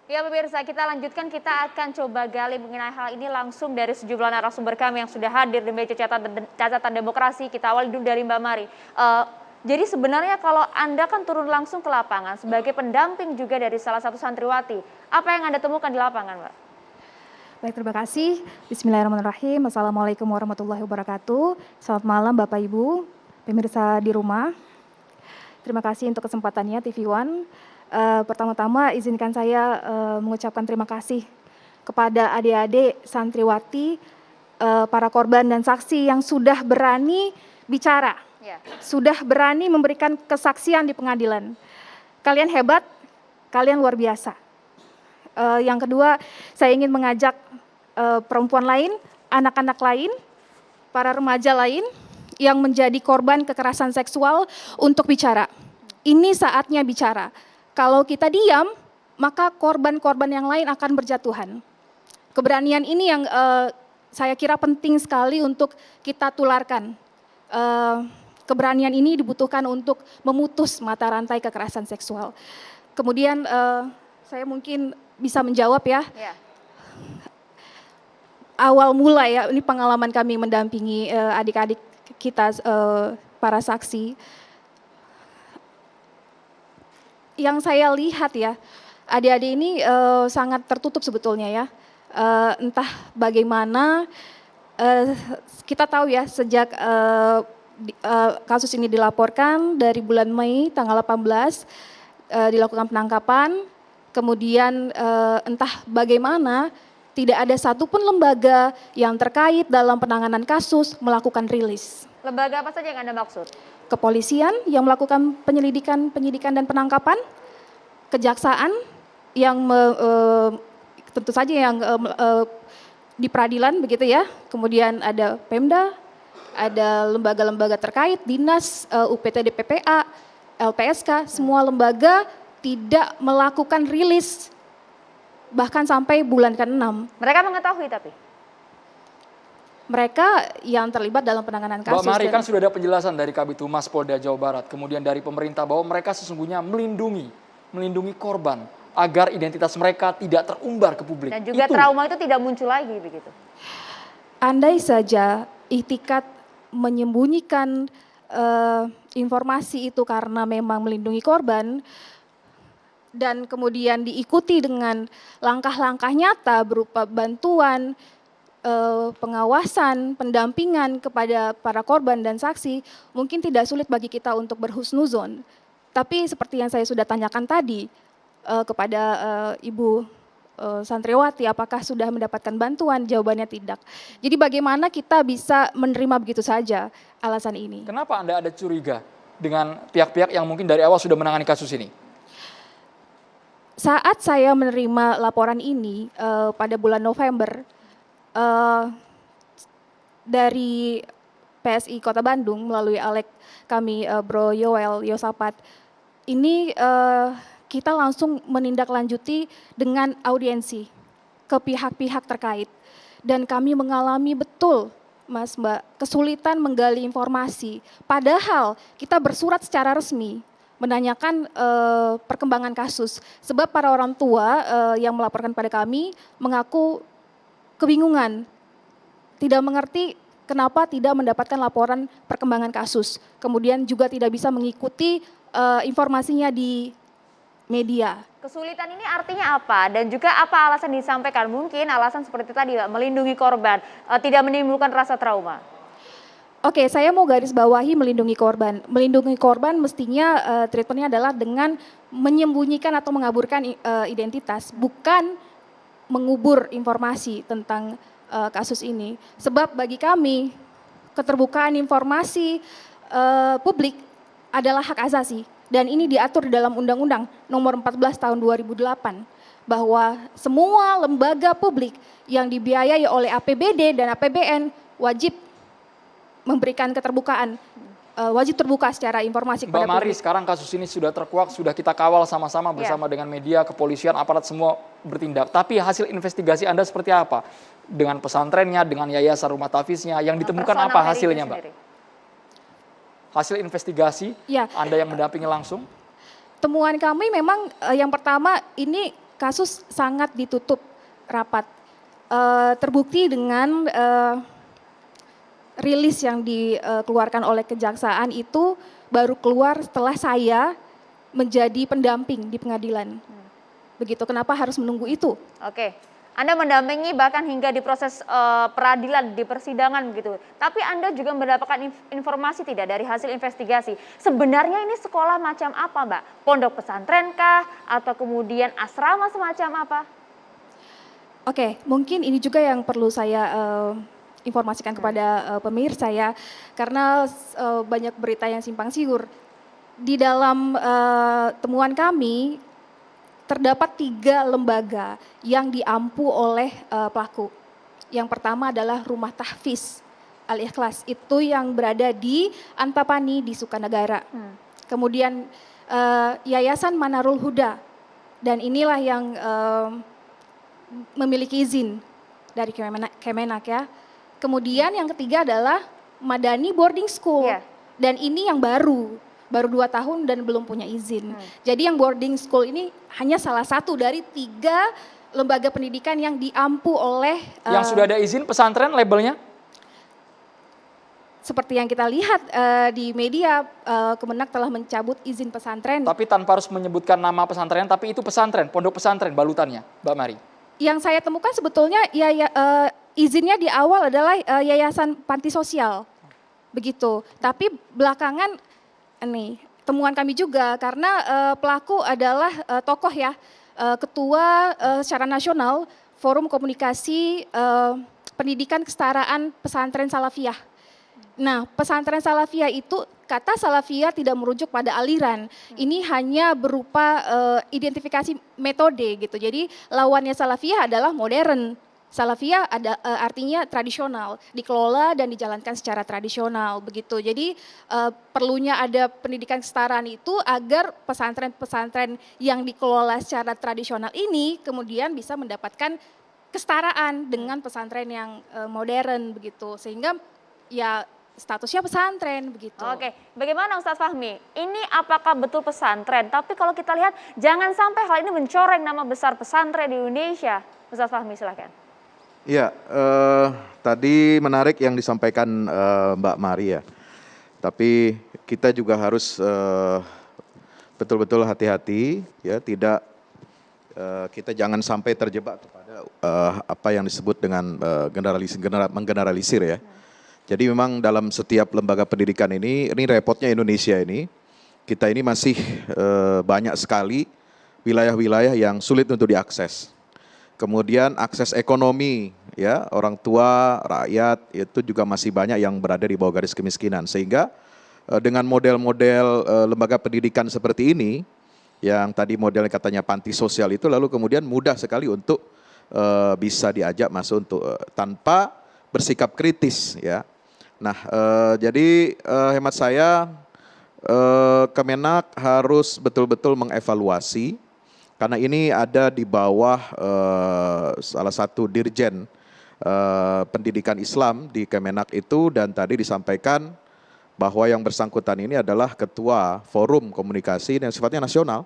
Ya pemirsa, kita lanjutkan, kita akan coba gali mengenai hal ini langsung dari sejumlah narasumber kami yang sudah hadir di meja catatan demokrasi. Kita awali dulu dari Mbak Mari. Jadi sebenarnya kalau Anda kan turun langsung ke lapangan sebagai pendamping juga dari salah satu santriwati, apa yang Anda temukan di lapangan, Mbak? Baik, terima kasih. Bismillahirrahmanirrahim. Assalamualaikum warahmatullahi wabarakatuh. Selamat malam Bapak Ibu, pemirsa di rumah. Terima kasih untuk kesempatannya TV One. Pertama-tama izinkan saya mengucapkan terima kasih kepada adik-adik santriwati, para korban dan saksi yang sudah berani bicara, sudah berani memberikan kesaksian di pengadilan. Kalian hebat, kalian luar biasa. Yang kedua, saya ingin mengajak perempuan lain, anak-anak lain, para remaja lain yang menjadi korban kekerasan seksual untuk bicara. Ini saatnya bicara. Kalau kita diam, maka korban-korban yang lain akan berjatuhan. Keberanian ini yang saya kira penting sekali untuk kita tularkan. Keberanian ini dibutuhkan untuk memutus mata rantai kekerasan seksual. Kemudian saya mungkin bisa menjawab ya. Awal mula ya, ini pengalaman kami mendampingi adik-adik kita, para saksi. Yang saya lihat ya, adik-adik ini sangat tertutup sebetulnya ya. Entah bagaimana, kita tahu ya sejak kasus ini dilaporkan dari bulan Mei tanggal 18 dilakukan penangkapan, kemudian entah bagaimana tidak ada satupun lembaga yang terkait dalam penanganan kasus melakukan rilis. Lembaga apa saja yang Anda maksud? Kepolisian yang melakukan penyidikan dan penangkapan, kejaksaan yang tentu saja yang di peradilan begitu ya, kemudian ada Pemda, ada lembaga-lembaga terkait, dinas, UPTD PPA, LPSK, semua lembaga tidak melakukan rilis bahkan sampai bulan ke-6. Mereka mengetahui tapi? Mereka yang terlibat dalam penanganan kasus. Mbak Mari, kan sudah ada penjelasan dari Kabid Humas Polda Jawa Barat, kemudian dari pemerintah bahwa mereka sesungguhnya melindungi korban agar identitas mereka tidak terumbar ke publik. Dan juga trauma itu tidak muncul lagi begitu. Andai saja itikad menyembunyikan informasi itu karena memang melindungi korban, dan kemudian diikuti dengan langkah-langkah nyata berupa bantuan, pengawasan, pendampingan kepada para korban dan saksi, mungkin tidak sulit bagi kita untuk berhusnuzon. Tapi seperti yang saya sudah tanyakan tadi kepada Ibu santriwati, apakah sudah mendapatkan bantuan? Jawabannya tidak. Jadi bagaimana kita bisa menerima begitu saja alasan ini? Kenapa Anda ada curiga dengan pihak-pihak yang mungkin dari awal sudah menangani kasus ini? Saat saya menerima laporan ini pada bulan November dari PSI Kota Bandung melalui alek kami Bro Yoel Yosapat, ini kita langsung menindaklanjuti dengan audiensi ke pihak-pihak terkait. Dan kami mengalami betul, Mas Mbak, kesulitan menggali informasi. Padahal kita bersurat secara resmi menanyakan perkembangan kasus. Sebab para orang tua yang melaporkan pada kami mengaku kebingungan, tidak mengerti kenapa tidak mendapatkan laporan perkembangan kasus. Kemudian juga tidak bisa mengikuti informasinya di media. Kesulitan ini artinya apa? Dan juga apa alasan disampaikan? Mungkin alasan seperti tadi, melindungi korban, tidak menimbulkan rasa trauma. Oke, saya mau garis bawahi melindungi korban. Melindungi korban mestinya treatmentnya adalah dengan menyembunyikan atau mengaburkan identitas, bukan mengubur informasi tentang kasus ini. Sebab bagi kami, keterbukaan informasi publik adalah hak asasi. Dan ini diatur di dalam Undang-Undang Nomor 14 Tahun 2008, bahwa semua lembaga publik yang dibiayai oleh APBD dan APBN wajib memberikan keterbukaan, wajib terbuka secara informasi kepada Mbak Mari, publik. sekarang kasus ini sudah terkuak, sudah kita kawal sama-sama bersama dengan media, kepolisian, aparat semua bertindak. Tapi hasil investigasi Anda seperti apa? Dengan pesantrennya, dengan yayasan rumah tafiznya, yang ditemukan apa hasilnya, Mbak? Hasil investigasi Anda yang mendampingi langsung? Temuan kami memang yang pertama ini kasus sangat ditutup rapat. Terbukti dengan rilis yang dikeluarkan oleh kejaksaan itu baru keluar setelah saya menjadi pendamping di pengadilan. Begitu, kenapa harus menunggu itu? Oke, Anda mendampingi bahkan hingga di proses peradilan, di persidangan begitu. Tapi Anda juga mendapatkan informasi tidak dari hasil investigasi. Sebenarnya ini sekolah macam apa, Mbak? Pondok pesantren kah? Atau kemudian asrama semacam apa? Oke, mungkin ini juga yang perlu saya informasikan kepada pemirsa ya, karena banyak berita yang simpang siur. Di dalam temuan kami terdapat 3 lembaga yang diampu oleh pelaku. Yang pertama adalah Rumah Tahfiz Al-Ikhlas, itu yang berada di Antapani di Sukanagara. Kemudian Yayasan Manarul Huda, dan inilah yang memiliki izin dari Kemenak ya. Kemudian yang ketiga adalah Madani Boarding School, dan ini yang baru 2 tahun dan belum punya izin. Jadi yang boarding school ini hanya salah satu dari 3 lembaga pendidikan yang diampu oleh yang sudah ada izin pesantren labelnya? Seperti yang kita lihat di media, Kemenak telah mencabut izin pesantren. Tapi tanpa harus menyebutkan nama pesantren, tapi itu pesantren, pondok pesantren balutannya, Mbak Mari. Yang saya temukan sebetulnya izinnya di awal adalah Yayasan Panti Sosial, begitu. Tapi belakangan nih temuan kami juga karena pelaku adalah tokoh ya, ketua secara nasional Forum Komunikasi Pendidikan Kesetaraan Pesantren Salafiyah. Nah, pesantren Salafiyah itu, kata Salafiyah tidak merujuk pada aliran. Ini hanya berupa identifikasi metode gitu. Jadi lawannya Salafiyah adalah modern. Salafiyah artinya tradisional, dikelola dan dijalankan secara tradisional begitu. Jadi perlunya ada pendidikan kesetaraan itu agar pesantren-pesantren yang dikelola secara tradisional ini kemudian bisa mendapatkan kesetaraan dengan pesantren yang modern begitu. Sehingga ya statusnya pesantren begitu. Oke, bagaimana Ustadz Fahmi? Ini apakah betul pesantren? Tapi kalau kita lihat jangan sampai hal ini mencoreng nama besar pesantren di Indonesia. Ustadz Fahmi silakan. Ya, tadi menarik yang disampaikan Mbak Mari ya. Tapi kita juga harus betul-betul hati-hati ya, tidak kita jangan sampai terjebak kepada apa yang disebut dengan menggeneralisir ya. Jadi memang dalam setiap lembaga pendidikan ini repotnya Indonesia ini, kita ini masih banyak sekali wilayah-wilayah yang sulit untuk diakses. Kemudian akses ekonomi ya, orang tua, rakyat itu juga masih banyak yang berada di bawah garis kemiskinan. Sehingga dengan model-model lembaga pendidikan seperti ini, yang tadi modelnya katanya panti sosial itu, lalu kemudian mudah sekali untuk bisa diajak masuk untuk tanpa bersikap kritis ya. Nah, jadi hemat saya Kemenak harus betul-betul mengevaluasi, karena ini ada di bawah salah satu dirjen pendidikan Islam di Kemenak itu, dan tadi disampaikan bahwa yang bersangkutan ini adalah ketua Forum Komunikasi yang sifatnya nasional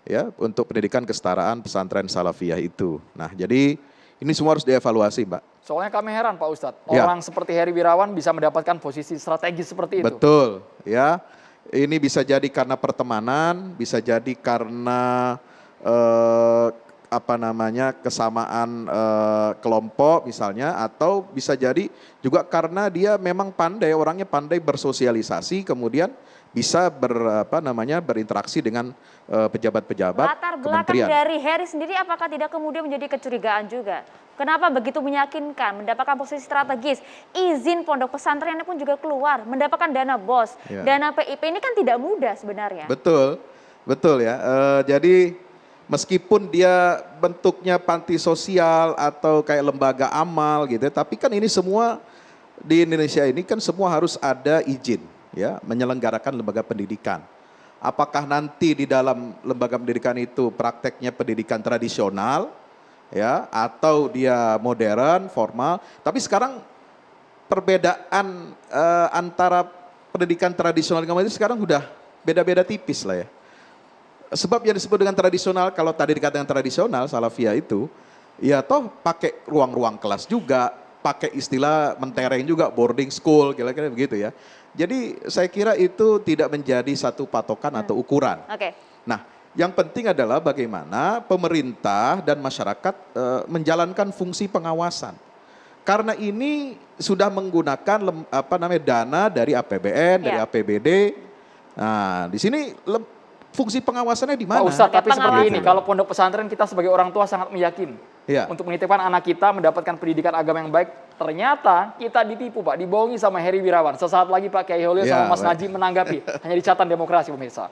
ya untuk pendidikan kesetaraan pesantren Salafiyah itu. Nah, jadi ini semua harus dievaluasi, Mbak. Soalnya kami heran Pak Ustadz, orang seperti Heri Wirawan bisa mendapatkan posisi strategis seperti itu. Betul, ya. Ini bisa jadi karena pertemanan, bisa jadi karena kesamaan kelompok misalnya, atau bisa jadi juga karena dia memang pandai, orangnya pandai bersosialisasi, kemudian bisa berinteraksi dengan pejabat-pejabat Latar belakang kementerian. dari Heri sendiri apakah tidak kemudian menjadi kecurigaan juga? Kenapa begitu meyakinkan, mendapatkan posisi strategis, izin pondok pesantrennya pun juga keluar, mendapatkan dana BOS, dana PIP, ini kan tidak mudah sebenarnya. Betul, betul ya. Jadi meskipun dia bentuknya panti sosial atau kayak lembaga amal gitu, tapi kan ini semua di Indonesia ini kan semua harus ada izin ya, menyelenggarakan lembaga pendidikan. Apakah nanti di dalam lembaga pendidikan itu prakteknya pendidikan tradisional ya, atau dia modern, formal. Tapi sekarang perbedaan antara pendidikan tradisional dengan itu sekarang udah beda-beda tipis lah ya. sebab yang disebut dengan tradisional, kalau tadi dikatakan tradisional, Salafiyah itu, ya toh pakai ruang-ruang kelas juga, pakai istilah mentereng juga, boarding school, kira-kira begitu ya. Jadi saya kira itu tidak menjadi satu patokan atau ukuran. Oke. Nah, yang penting adalah bagaimana pemerintah dan masyarakat menjalankan fungsi pengawasan. Karena ini sudah menggunakan dana dari APBN, dari APBD. Nah, di sini fungsi pengawasannya di mana? Pak Ustadz, tapi seperti ini, pengawasan. kalau pondok pesantren kita sebagai orang tua sangat meyakini untuk menitipkan anak kita mendapatkan pendidikan agama yang baik. Ternyata kita ditipu Pak, dibohongi sama Heri Wirawan. Sesaat lagi Pak Kiai Holil sama Mas Najib menanggapi. Hanya di catatan demokrasi pemirsa.